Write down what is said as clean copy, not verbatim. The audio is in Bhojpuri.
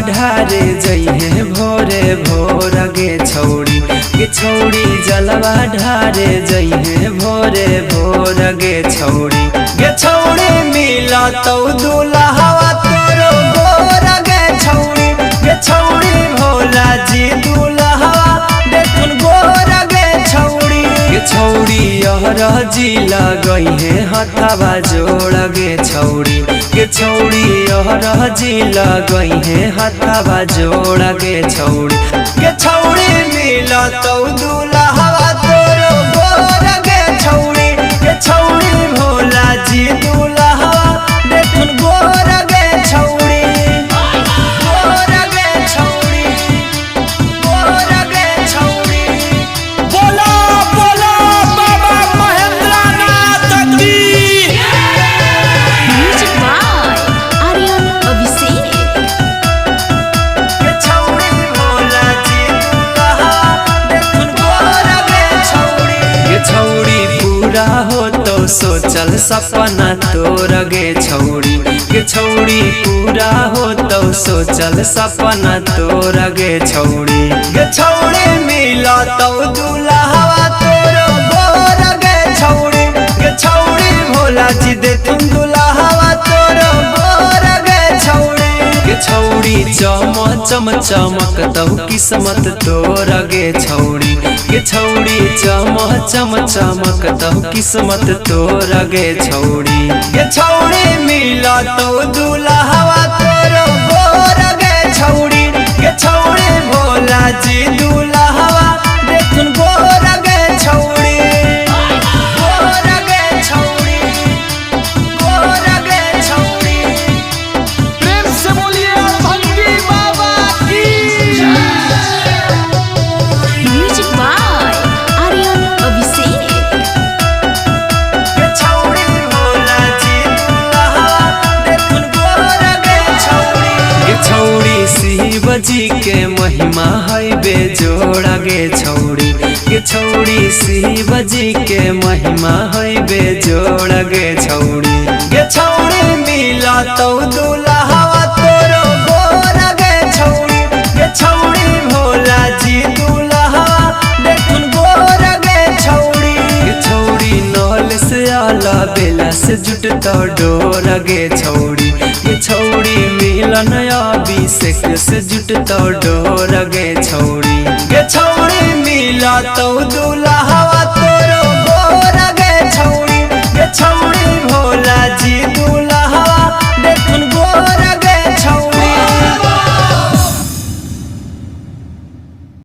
ढारे जइहे भोरे भोर गे छौड़ी जलवा ढारे जइहे भोरे भोर गे छौड़ी मिला तो दुल्हवा तोरो गोर गे छौड़ी भोला जी दुल्हवा देखन गोर गे छौड़ी यहर जी लगइहे हथवा जोड़ गे छौड़ी यहर जी लगइहे हथवा जोड़ गे छौड़ी मिला तो दुल्हवा तोरो गोर गे छौड़ी भोला जी दुल्हवा देखन गोर गे छौड़ी बोला बोला बाबा महेंद्रनाथ की। Music by Aryan Abhishek. छौड़ी पूरा हो तो सोचल सपना तोर गे छौड़ी पूरा हो तो सोचल सपना तोर गे छौड़ी मिला तो दुल्हवा तोरो गोर गे छौड़ी भोला जी दे तुम दुल्हवा तोरो गोर गे छौड़ी चम चमकतौ किस्मत तोर गे छौड़ी चम चमकतौ किस्मत तोर गे छौड़ी मिला तो दुल्हवा तोरो गोर गे छौड़ी भोला जी दुल्हवा देखन गोर गे छौड़ी प्रेम से बोलिए भंगी बाबा की। Music by Aryan Abhishek. छौड़ी शिव जी के महिमा है बेजोड़ा गे छौड़ी शिव जी के महिमा है बेजोड़ा गे छौड़ी मिला तो दुल्हवा तोरो गोर गे छौड़ी भोला जी दुल्हवा देखन गोर गे छौड़ी नल से आला बेला से जुटता डोर गे छौड़ी मिलन अभिषेक से जुटता डोर गे छौड़ी मिला तो दुल्हा